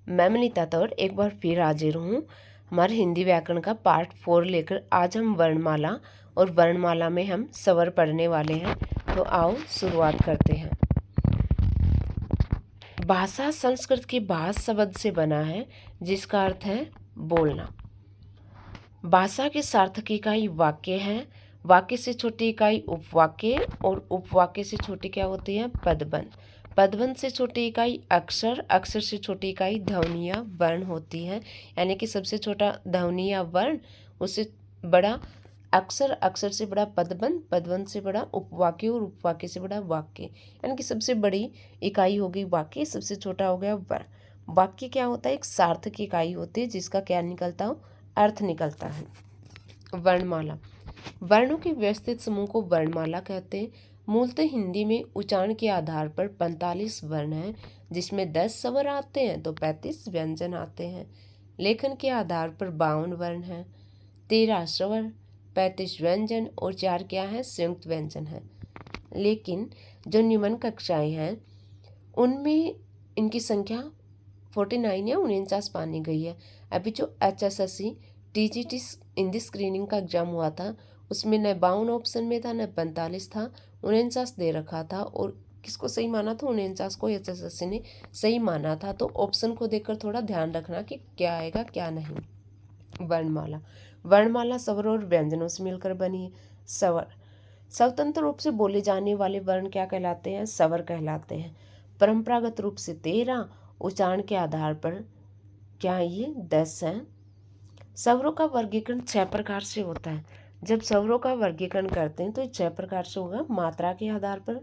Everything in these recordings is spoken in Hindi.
मैं मनीता तौर एक बार फिर हाजिर हूँ हमारे हिंदी व्याकरण का पार्ट 4 लेकर। आज हम वर्णमाला और वर्णमाला में हम स्वर पढ़ने वाले हैं। तो आओ शुरुआत करते हैं। भाषा संस्कृत के भाष शब्द से बना है जिसका अर्थ है बोलना। भाषा की सार्थक इकाई वाक्य है। वाक्य से छोटी इकाई उपवाक्य और उपवाक्य से छोटी क्या होती है? पदबंध। पदबंध से छोटी इकाई अक्षर। अक्षर से छोटी इकाई ध्वनि या वर्ण होती है। यानी कि सबसे छोटा ध्वनि या वर्ण, उससे बड़ा अक्षर, अक्षर से बड़ा पदबंध, पदबंध से बड़ा उपवाक्य और उपवाक्य से बड़ा वाक्य। यानी कि सबसे बड़ी इकाई होगी वाक्य, सबसे छोटा हो गया वर्ण। वाक्य क्या होता है? एक सार्थक इकाई होती है जिसका क्या निकलता हो? अर्थ निकलता है। वर्णमाला। वर्णों के व्यवस्थित समूह को वर्णमाला कहते हैं। मूलतः हिंदी में उच्चारण के आधार पर 45 वर्ण हैं, जिसमें 10 स्वर आते हैं तो 35 व्यंजन आते हैं। लेखन के आधार पर 52 वर्ण हैं, 13 स्वर, 35 व्यंजन और 4 क्या है? संयुक्त व्यंजन है। लेकिन जो निम्न कक्षाएं हैं उनमें इनकी संख्या 49 या 49 मानी गई है। अभी जो HSSC TGT हिंदी स्क्रीनिंग का एग्जाम हुआ था उसमें न 52 ऑप्शन में था न 45 था, 49 दे रखा था। और किसको सही माना था? 49 को HSSC ने सही माना था। तो ऑप्शन को देखकर थोड़ा ध्यान रखना कि क्या आएगा क्या नहीं। वर्णमाला। वर्णमाला स्वर और व्यंजनों से मिलकर बनी है। स्वर स्वतंत्र रूप से बोले जाने वाले वर्ण क्या कहलाते हैं? स्वर कहलाते हैं। परंपरागत रूप से 13, उच्चारण के आधार पर क्या ये 10 हैं। स्वरों का वर्गीकरण 6 प्रकार से होता है। जब स्वरों का वर्गीकरण करते हैं तो ये 6 प्रकार से होगा। मात्रा के आधार पर,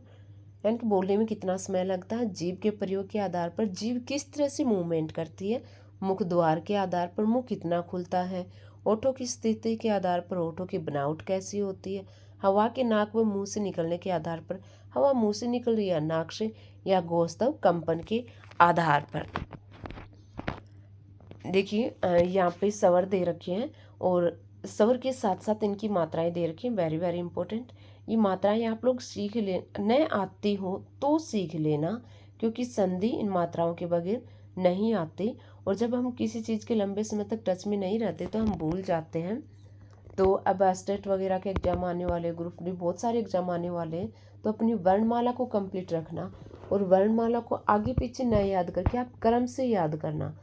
यानी कि बोलने में कितना समय लगता है। जीभ के प्रयोग के आधार पर, जीभ किस तरह से मूवमेंट करती है। मुख द्वार के आधार पर, मुख कितना खुलता है। ओठों की स्थिति के आधार पर, ओठों की बनावट कैसी होती है। हवा के नाक व मुंह से निकलने के आधार पर, हवा मुंह से निकल रही है नाक से या गोस्तव कंपन के आधार पर। देखिए यहाँ पे स्वर दे रखे हैं और स्वर के साथ साथ इनकी मात्राएं दे रखी हैं। Very very important. ये मात्राएं आप लोग सीख ले, न आती हो तो सीख लेना, क्योंकि संधि इन मात्राओं के बगैर नहीं आती। और जब हम किसी चीज़ के लंबे समय तक टच में नहीं रहते तो हम भूल जाते हैं। तो अब स्टेट वगैरह के एग्जाम आने वाले, ग्रुप डी, बहुत सारे एग्जाम आने वाले हैं। तो अपनी वर्णमाला को कंप्लीट रखना और वर्णमाला को आगे पीछे न याद करके आप क्रम से याद करना,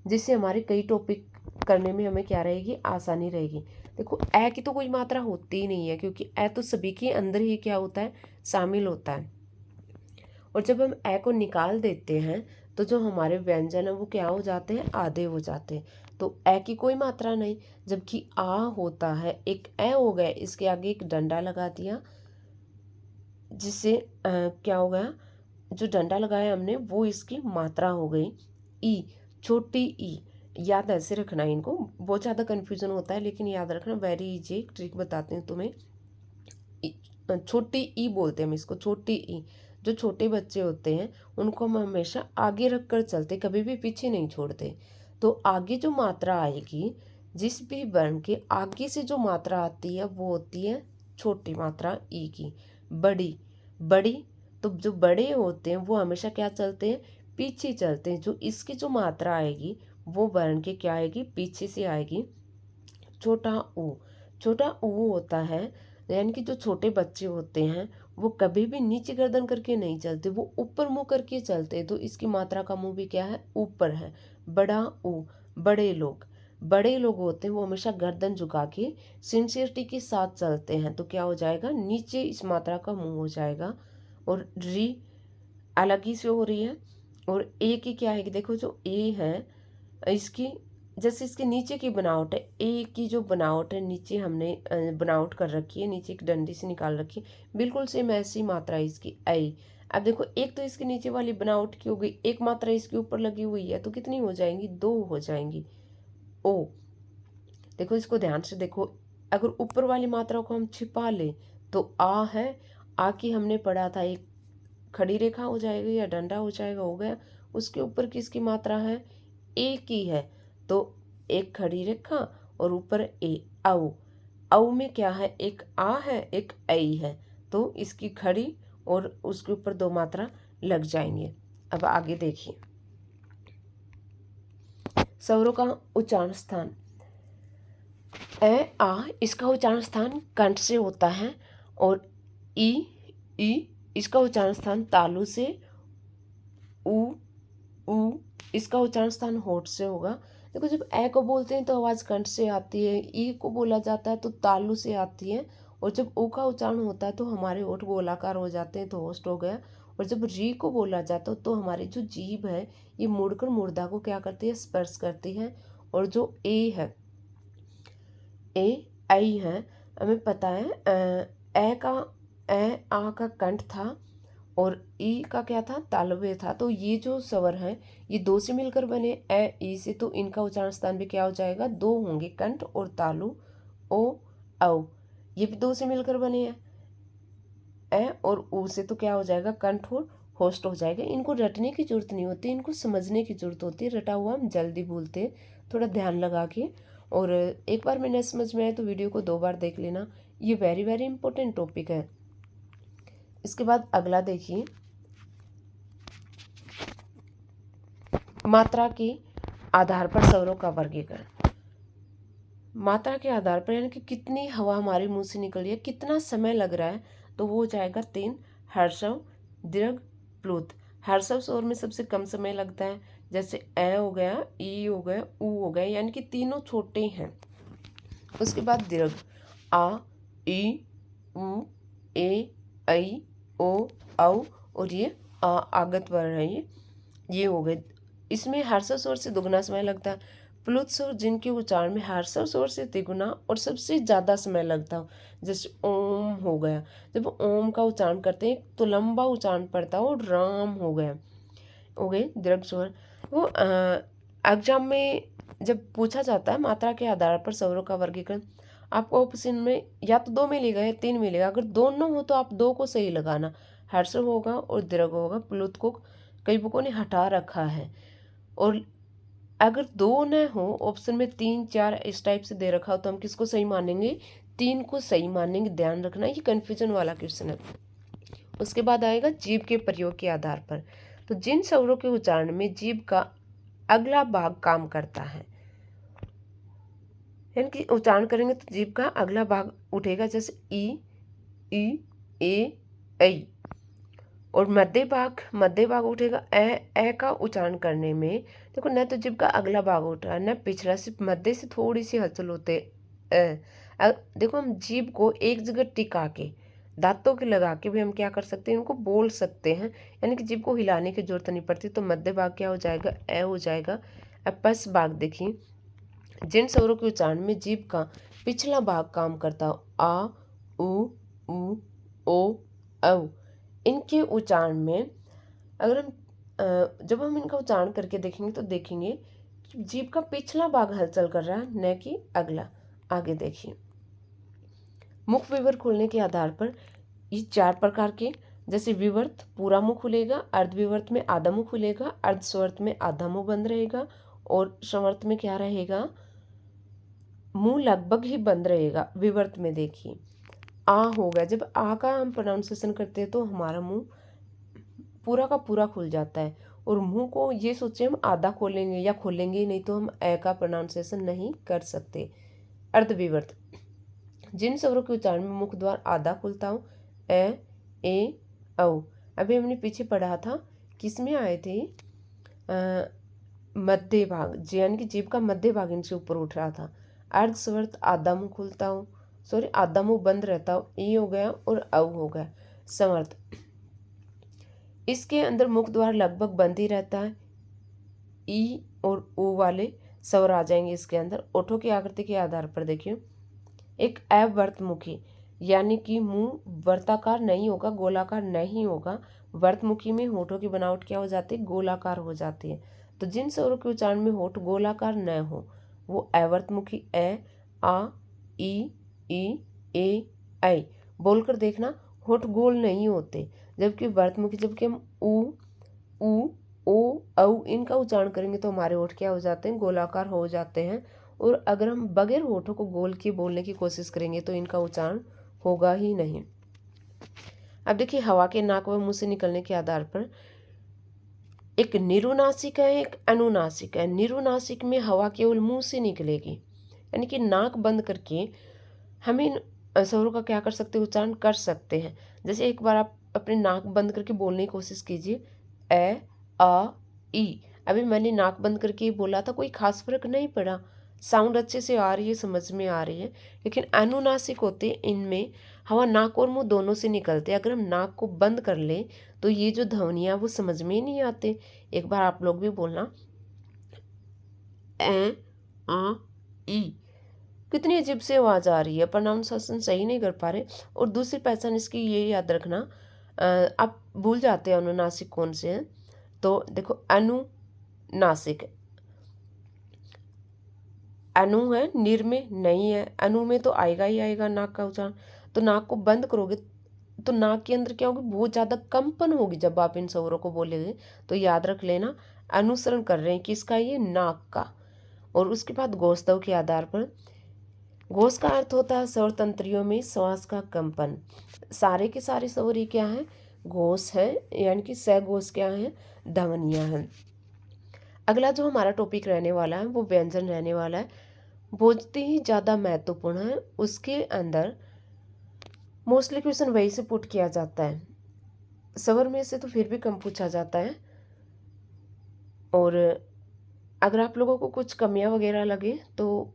जिससे हमारे कई टॉपिक करने में हमें क्या रहेगी? आसानी रहेगी। देखो ए की तो कोई मात्रा होती ही नहीं है, क्योंकि ए तो सभी के अंदर ही क्या होता है? शामिल होता है। और जब हम ए को निकाल देते हैं तो जो हमारे व्यंजन है वो क्या हो जाते हैं? आधे हो जाते हैं। तो ए की कोई मात्रा नहीं। जबकि आ होता है, एक ए हो गया, इसके आगे एक डंडा लगा दिया, जिससे क्या हो गया? जो डंडा लगाया हमने वो इसकी मात्रा हो गई। ई, छोटी ई, याद ऐसे रखना है इनको। बहुत ज़्यादा कन्फ्यूजन होता है लेकिन याद रखना, वेरी इजी। एक ट्रिक बताती हूँ तुम्हें। छोटी ई बोलते हैं हम इसको, छोटी ई। जो छोटे बच्चे होते हैं उनको हम हमेशा आगे रख कर चलते, कभी भी पीछे नहीं छोड़ते। तो आगे जो मात्रा आएगी, जिस भी वर्ण के आगे से जो मात्रा आती है वो होती है छोटी मात्रा ई की। बड़ी, बड़ी, तो जो बड़े होते हैं वो हमेशा क्या चलते हैं? पीछे चलते हैं। जो इसकी जो मात्रा आएगी वो वर्ण के क्या आएगी? पीछे से आएगी। छोटा ऊ, छोटा ऊ होता है, यानी कि जो छोटे बच्चे होते हैं वो कभी भी नीचे गर्दन करके नहीं चलते, वो ऊपर मुंह करके चलते हैं। तो इसकी मात्रा का मुंह भी क्या है? ऊपर है। बड़ा ऊ, बड़े लोग, बड़े लोग होते हैं वो हमेशा गर्दन झुका के सिंसियरिटी के साथ चलते हैं। तो क्या हो जाएगा? नीचे इस मात्रा का मुंह हो जाएगा। और री अलग ही से हो रही है। और ए की क्या है कि देखो जो ए है इसकी, जैसे इसके नीचे की बनावट है, ए की जो बनावट है नीचे हमने बनावट कर रखी है, नीचे एक डंडी से निकाल रखी है, बिल्कुल सेम ऐसी मात्रा है इसकी आई। अब देखो एक तो इसके नीचे वाली बनावट की हो गई, एक मात्रा इसके ऊपर लगी हुई है, तो कितनी हो जाएंगी? 2 हो जाएंगी। ओ, देखो इसको ध्यान से देखो। अगर ऊपर वाली मात्रा को हम छिपा ले तो आ है, आ की हमने पढ़ा था एक खड़ी रेखा हो जाएगी या डंडा हो जाएगा, हो गया। उसके ऊपर किसकी मात्रा है? ए की है, तो एक खड़ी रेखा और ऊपर ए। औ, औ में क्या है? एक आ है, एक ऐ है, तो इसकी खड़ी और उसके ऊपर 2 मात्रा लग जाएंगे। अब आगे देखिए। स्वरों का उच्चारण स्थान। ए आ इसका उच्चारण स्थान कंठ से होता है, और ई इसका उच्चारण स्थान तालु से, उ इसका उच्चारण स्थान होठ से होगा। देखो जब ए को बोलते हैं तो आवाज़ कंठ से आती है, ई को बोला जाता है तो तालु से आती है, और जब ऊ का उच्चारण होता है तो हमारे होठ गोलाकार हो जाते हैं तो होस्ट हो गया। और जब री को बोला जाता है तो हमारी जो जीभ है ये मुड़कर मुर्दा को क्या करती है, स्पर्श करती है। और जो ए है, ए आई है, हमें पता है ए आ का कंठ था और ई का क्या था, तालव्य था। तो ये जो स्वर है ये दो से मिलकर बने, ए ई से, तो इनका उच्चारण स्थान भी क्या हो जाएगा, दो होंगे, कंठ और तालु। ओ औ ये भी दो से मिलकर बने हैं, ए और ऊ से, तो क्या हो जाएगा, कंठ और होस्ट हो जाएगा। इनको रटने की जरूरत नहीं होती, इनको समझने की जरूरत होती है। रटा हुआ हम जल्दी भूलते हैं, थोड़ा ध्यान लगा के। और एक बार में न समझ में आए तो वीडियो को 2 बार देख लेना, ये वेरी वेरी इंपॉर्टेंट टॉपिक है। इसके बाद अगला देखिए, मात्रा के आधार पर स्वरों का वर्गीकरण। मात्रा के आधार पर यानी कि कितनी हवा हमारे मुंह से निकल रही है, कितना समय लग रहा है, तो वो हो जाएगा 3, हर्षव, दीर्घ, प्लुत। हर्षव स्वर में सबसे कम समय लगता है, जैसे ए हो गया, ई हो गया, ऊ हो गया, यानी कि तीनों छोटे हैं। उसके बाद दीर्घ, आ, ई, ऊ, ए, ऐ, ओ, औ, और ये आगत वर्ण है, ये हो गए। इसमें हर्षव स्वर से दुगना समय लगता है। प्लुत स्वर जिनके उच्चारण में हर्षव स्वर से तिगुना और सबसे ज़्यादा समय लगता हो, जैसे ओम हो गया, जब ओम का उच्चारण करते हैं तो लंबा उच्चारण पड़ता हो, और राम हो गया, हो गए दीर्घ स्वर। वो एग्जाम में जब पूछा जाता है मात्रा के आधार पर स्वरों का वर्गीकरण, आपको ऑप्शन में या तो 2 मिलेगा या 3 मिलेगा। अगर दोनों हो तो आप 2 को सही लगाना, हर्षव होगा और दीर्घ होगा। प्लुत को कई बुकों ने हटा रखा है, और अगर 2 न हो, ऑप्शन में 3 4 इस टाइप से दे रखा हो, तो हम किसको सही मानेंगे, 3 को सही मानेंगे। ध्यान रखना, ये कन्फ्यूजन वाला क्वेश्चन है। उसके बाद आएगा जीभ के प्रयोग के आधार पर। तो जिन स्वरों के उच्चारण में जीभ का अगला भाग काम करता है, यानी कि उच्चारण करेंगे तो जीभ का अगला भाग उठेगा, जैसे ई, ए, ऐ। और मध्य भाग उठेगा ए का उच्चारण करने में। देखो न तो जीभ का अगला भाग उठ रहा है न पिछला, सिर्फ मध्य से थोड़ी सी हलचल होते। देखो हम जीभ को एक जगह टिका के दांतों के लगा के भी हम क्या कर सकते हैं, इनको बोल सकते हैं, यानी कि जीभ को हिलाने की जरूरत नहीं पड़ती। तो मध्य भाग क्या हो जाएगा, ए हो जाएगा। अब पश्च भाग देखिए, जिन स्वरों के उच्चारण में जीभ का पिछला भाग काम करता हो, आ, उ, ओ, औ, इनके उच्चारण में अगर हम जब हम इनका उच्चारण करके देखेंगे तो देखेंगे जीभ का पिछला भाग हलचल कर रहा है, न कि अगला। आगे देखिए, मुख विवर्त खुलने के आधार पर ये 4 प्रकार के, जैसे विवर्त पूरा मुख खुलेगा, अर्धविवर्त में आधा मुख खुलेगा, अर्धस्वर्त में आधा मुंह बंद रहेगा, और समवर्त में क्या रहेगा, मुंह लगभग ही बंद रहेगा। विवर्त में देखिए आ हो गया, जब आ का हम प्रोनाउंसिएशन करते हैं तो हमारा मुंह पूरा का पूरा खुल जाता है, और मुंह को ये सोचे हम आधा खोलेंगे या खोलेंगे ही नहीं तो हम ए का प्रोनाउंसिएशन नहीं कर सकते। अर्धविवर्त, जिन स्वरों के उच्चारण में मुख द्वार आधा खुलता हो, ए, औ। अभी हमने पीछे पढ़ा था, किस में आए थे, मध्य भाग, यानी कि जीभ का मध्य भाग इनसे ऊपर उठ रहा था। अर्धस्वर्त आधा मुंह खुलता हो, सॉरी आधा मुंह बंद रहता हो, ई हो गया और औ हो गया। समर्थ, इसके अंदर मुख द्वार लगभग बंद ही रहता है, ई और ऊ वाले स्वर आ जाएंगे इसके अंदर। ओठों की आकृति के आधार पर देखिए, एक अवर्तमुखी, यानी कि मुंह वर्ताकार नहीं होगा, गोलाकार नहीं होगा। वर्तमुखी में होठों की बनावट क्या हो जाती है, गोलाकार हो जाती है। तो जिन स्वरों के उच्चारण में होठ गोलाकार न हो वो अवर्तमुखी, ए, आ, ई, ए, ऐ। बोलकर देखना, होठ गोल नहीं होते, जबकि वर्तमुखी, जबकि हम ऊ, ओ, औ इनका उच्चारण करेंगे तो हमारे होठ क्या हो जाते हैं, गोलाकार हो जाते हैं। और अगर हम बगैर होठों को गोल किए बोलने की कोशिश करेंगे तो इनका उच्चारण होगा ही नहीं। अब देखिए, हवा के नाक व मुंह से निकलने के आधार पर एक निरुनासिक है, एक अनुनासिक है। निरुनासिक में हवा केवल मुंह से निकलेगी, यानी कि नाक बंद करके हम इन स्वरों का क्या कर सकते हैं, उच्चारण कर सकते हैं। जैसे एक बार आप अपने नाक बंद करके बोलने की कोशिश कीजिए, ए आ ई। अभी मैंने नाक बंद करके बोला था, कोई खास फर्क नहीं पड़ा, साउंड अच्छे से आ रही है, समझ में आ रही है। लेकिन अनुनासिक होते इनमें हवा नाक और मुंह दोनों से निकलते हैं। अगर हम नाक को बंद कर लें तो ये जो ध्वनियाँ वो समझ में ही नहीं आते। एक बार आप लोग भी बोलना, ए आ ई। कितनी अजीब सी आवाज़ आ रही है, प्रोनाउंसिएशन सही नहीं कर पा रहे। और दूसरी पहचान इसकी ये याद रखना, आप भूल जाते हैं अनुनासिक कौन से हैं। तो देखो, अनुनासिक, अनु है, निर में नहीं है। अनु में तो आएगा ही आएगा नाक का उच्चारण। तो नाक को बंद करोगे तो नाक के अंदर क्या होगी, बहुत ज़्यादा कंपन होगी जब आप इन स्वरों को बोलेंगे। तो याद रख लेना, अनुसरण कर रहे हैं किसका, ये नाक का। और उसके बाद गोस्तव के आधार पर, घोष का अर्थ होता है स्वर तंत्रियों में श्वास का कंपन। सारे के सारे स्वर ये क्या है, घोष है, यानी कि सघोष क्या है, ध्वनियाँ हैं। अगला जो हमारा टॉपिक रहने वाला है वो व्यंजन रहने वाला है, बहुत ही ज़्यादा महत्वपूर्ण है। उसके अंदर मोस्टली क्वेश्चन वही से पुट किया जाता है, स्वर में से तो फिर भी कम पूछा जाता है। और अगर आप लोगों को कुछ कमियां वगैरह लगे तो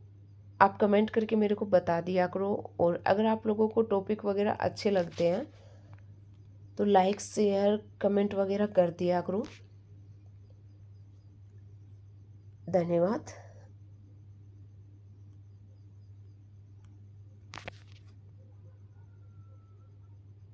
आप कमेंट करके मेरे को बता दिया करो। और अगर आप लोगों को टॉपिक वगैरह अच्छे लगते हैं तो लाइक शेयर कमेंट वगैरह कर दिया करो। धन्यवाद।